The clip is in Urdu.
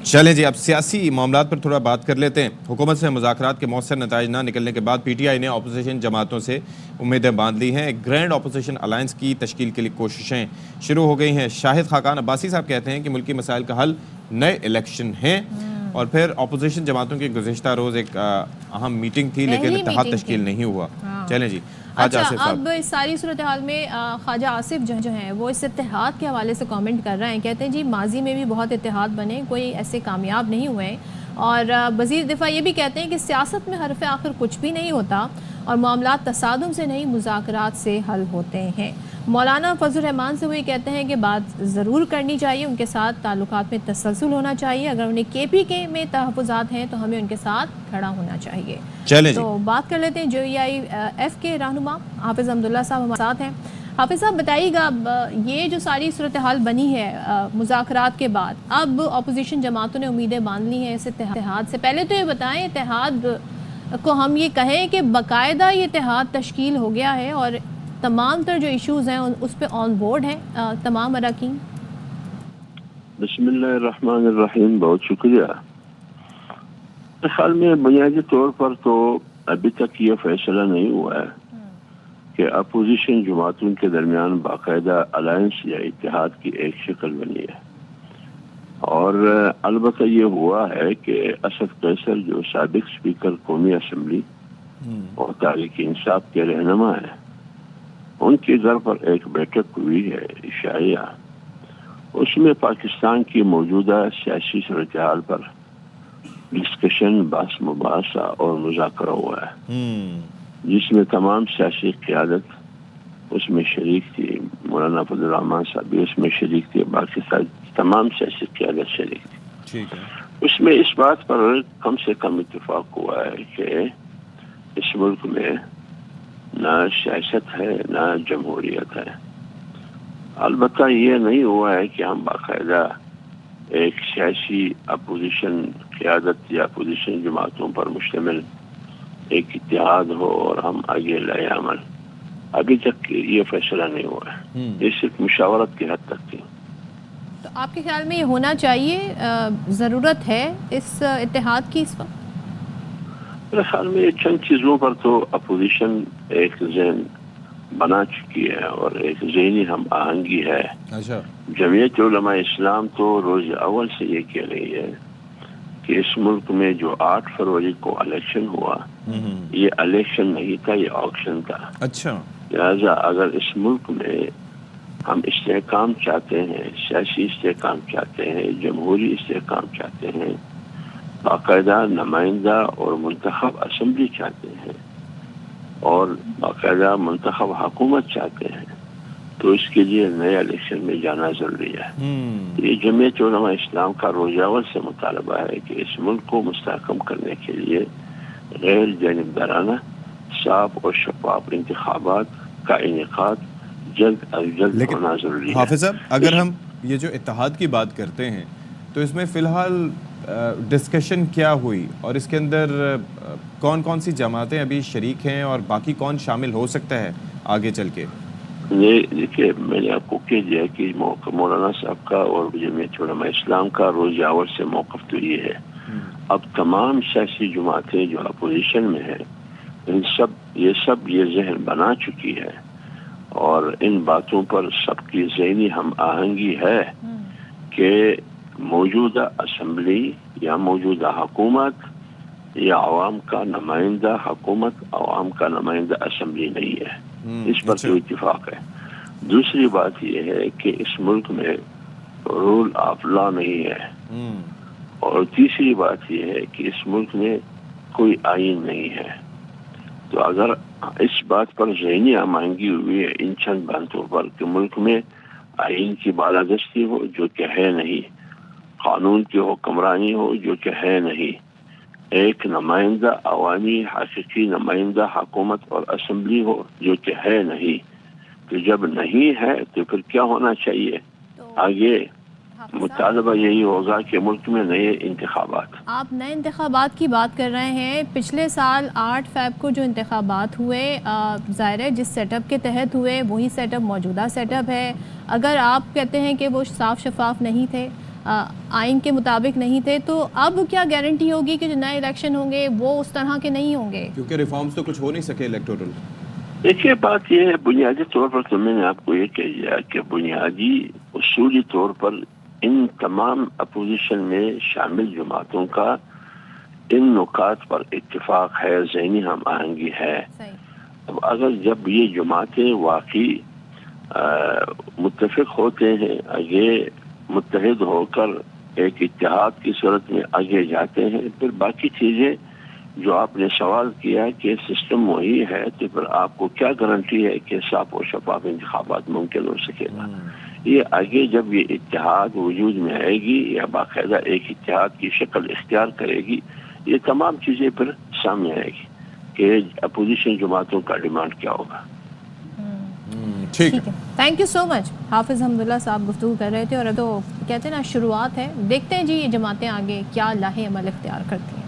چلیں جی، اب سیاسی معاملات پر تھوڑا بات کر لیتے ہیں۔ حکومت سے مذاکرات کے مؤثر نتائج نہ نکلنے کے بعد پی ٹی آئی نے اپوزیشن جماعتوں سے امیدیں باندھ لی ہیں۔ ایک گرینڈ اپوزیشن الائنس کی تشکیل کے لیے کوششیں شروع ہو گئی ہیں۔ شاہد خاقان عباسی صاحب کہتے ہیں کہ ملکی مسائل کا حل نئے الیکشن ہیں، اور پھر اپوزیشن جماعتوں کی گزشتہ روز ایک اہم میٹنگ تھی لیکن اتحاد تشکیل نہیں ہوا۔ چلیں جی، اچھا، اب اس ساری صورتحال میں خواجہ آصف جو ہیں وہ اس اتحاد کے حوالے سے کامنٹ کر رہے ہیں، کہتے ہیں جی ماضی میں بھی بہت اتحاد بنے، کوئی ایسے کامیاب نہیں ہوئے، اور وزیر دفاع یہ بھی کہتے ہیں کہ سیاست میں حرف آخر کچھ بھی نہیں ہوتا اور معاملات تصادم سے نہیں مذاکرات سے حل ہوتے ہیں۔ مولانا فضل الرحمان سے وہ یہ کہتے ہیں کہ بات ضرور کرنی چاہیے، ان کے ساتھ تعلقات میں تسلسل ہونا چاہیے، اگر انہیں کے پی کے میں تحفظات ہیں تو ہمیں ان کے ساتھ کھڑا ہونا چاہیے۔ تو بات کر لیتے ہیں جو ای آئی ایف کے رہنما حافظ حمداللہ صاحب ہمارے ساتھ ہیں۔ حافظ صاحب بتائیے گا، یہ جو ساری صورتحال بنی ہے مذاکرات کے بعد، اب اپوزیشن جماعتوں نے امیدیں باندھ لی ہیں اس اتحاد سے، پہلے تو یہ بتائیں اتحاد کو ہم یہ کہیں کہ باقاعدہ یہ اتحاد تشکیل ہو گیا ہے اور تمام تر جو ایشوز ہیں اس پہ آن بورڈ ہیں تمام اراکین؟ بسم اللہ الرحمن الرحیم، بہت شکریہ۔ خیال میں بنیادی طور پر تو ابھی تک یہ فیصلہ نہیں ہوا ہے کہ اپوزیشن جماعتوں کے درمیان باقاعدہ الائنس یا اتحاد کی ایک شکل بنی ہے، اور البتہ یہ ہوا ہے کہ اسد قیصر جو سابق اسپیکر قومی اسمبلی اور تحریک انصاف کے رہنما ہیں، ان کے گھر پر ایک بیٹھک ہوئی ہے عشائیہ، اس میں پاکستان کی موجودہ سیاسی صورتحال پر ڈسکشن، بحث مباحثہ اور مذاکرہ ہوا ہے، جس میں تمام سیاسی قیادت اس میں شریک تھی۔ مولانا فضل الرحمان صاحب بھی اس میں شریک تھے، باقی تمام سیاسی قیادت شریک تھی۔ اس میں اس بات پر کم سے کم اتفاق ہوا ہے کہ اس ملک میں نہ سیاست ہے نہ جمہوریت ہے۔ البتہ یہ نہیں ہوا ہے کہ ہم باقاعدہ ایک سیاسی اپوزیشن قیادت یا اپوزیشن جماعتوں پر مشتمل ایک اتحاد ہو اور ہم آگے لائے عمل، ابھی تک یہ فیصلہ نہیں ہوا ہے، یہ صرف مشاورت کی حد تک تھی۔ تو آپ کے خیال میں یہ ہونا چاہیے، ضرورت ہے اس اتحاد کی اس وقت؟ میرے خیال میں چند چیزوں پر تو اپوزیشن ایک ذہن بنا چکی ہے اور ایک ذہنی ہم آہنگی ہے۔ جمعیت علماء اسلام تو روز اول سے یہ کہہ رہی ہے کہ اس ملک میں جو 8 فروری کو الیکشن ہوا، یہ الیکشن نہیں تھا، یہ آکشن تھا۔ لہذا اگر اس ملک میں ہم استحکام چاہتے ہیں، سیاسی استحکام چاہتے ہیں، جمہوری استحکام چاہتے ہیں، باقاعدہ نمائندہ اور منتخب اسمبلی چاہتے ہیں اور باقاعدہ منتخب حکومت چاہتے ہیں، تو اس کے لیے نئے الیکشن میں جانا ضروری ہے۔ یہ جمعیت علماء اسلام کا روز اول سے مطالبہ ہے کہ اس ملک کو مستحکم کرنے کے لیے غیر جانبدارانہ، صاف اور شفاف انتخابات کا انعقاد جلد از جلد ہونا ضروری ہے۔ حافظ صاحب، اگر ہم یہ جو اتحاد کی بات کرتے ہیں تو اس میں فی الحال ڈسکشن کیا ہوئی اور اس کے اندر کون کون سی جماعتیں ابھی شریک ہیں اور باقی کون شامل ہو سکتا ہے آگے چل کے؟ دیکھیے، میں نے آپ کو کہہ دیا کہ مولانا صاحب کا اور جمعیت علماء اسلام کا روز اول سے موقف تو یہ ہے۔ اب تمام سیاسی جماعتیں جو اپوزیشن میں ہیں، یہ ذہن بنا چکی ہے اور ان باتوں پر سب کی ذہنی ہم آہنگی ہے کہ موجودہ اسمبلی یا موجودہ حکومت یا عوام کا نمائندہ حکومت، عوام کا نمائندہ اسمبلی نہیں ہے، اس پر تو اتفاق ہے۔ دوسری بات یہ ہے کہ اس ملک میں رول آف لا نہیں ہے، اور تیسری بات یہ ہے کہ اس ملک میں کوئی آئین نہیں ہے۔ تو اگر اس بات پر ذہنی آمادگی ہوئی ہے ان چند باتوں پر کہ ملک میں آئین کی بالادستی ہو جو کہ ہے نہیں، قانون کی حکمرانی ہو جو کہ ہے نہیں، ایک نمائندہ عوامی حقیقی نمائندہ حکومت اور اسمبلی ہو جو کہ ہے نہیں، تو جب نہیں ہے تو پھر کیا ہونا چاہیے؟ آگے مطالبہ یہی ہوگا کہ ملک میں نئے انتخابات۔ آپ نئے انتخابات کی بات کر رہے ہیں، پچھلے سال 8 فیب کو جو انتخابات ہوئے، ظاہر ہے جس سیٹ اپ کے تحت ہوئے وہی سیٹ اپ موجودہ سیٹ اپ ہے۔ اگر آپ کہتے ہیں کہ وہ صاف شفاف نہیں تھے، آئین کے مطابق نہیں تھے، تو اب کیا گارنٹی ہوگی کہ جو نئے الیکشن ہوں گے وہ اس طرح کے نہیں ہوں گے؟ کیونکہ ریفارمز تو کچھ ہو نہیں سکے الیکٹورل. دیکھیے بات یہ ہے، بنیادی طور پر تو میں نے آپ کو یہ کہہ دیا کہ بنیادی اصولی طور پر ان تمام اپوزیشن میں شامل جماعتوں کا ان نکات پر اتفاق ہے، ذہنی ہم آہنگی ہے. اب اگر جب یہ جماعتیں واقعی متفق ہوتے ہیں، آگے متحد ہو کر ایک اتحاد کی صورت میں آگے جاتے ہیں، پھر باقی چیزیں جو آپ نے سوال کیا کہ سسٹم وہی ہے، تو پھر آپ کو کیا گارنٹی ہے کہ صاف و شفاف انتخابات ممکن ہو سکے گا؟ یہ آگے جب یہ اتحاد وجود میں آئے گی یا باقاعدہ ایک اتحاد کی شکل اختیار کرے گی، یہ تمام چیزیں پھر سامنے آئے گی کہ اپوزیشن جماعتوں کا ڈیمانڈ کیا ہوگا. ٹھیک ہے، تھینک یو سو مچ. حافظ حمداللہ صاحب گفتگو کر رہے تھے، اور اب تو کہتے ہیں نا شروعات ہے، دیکھتے ہیں جی یہ جماعتیں آگے کیا لاہے عمل اختیار کرتی ہیں.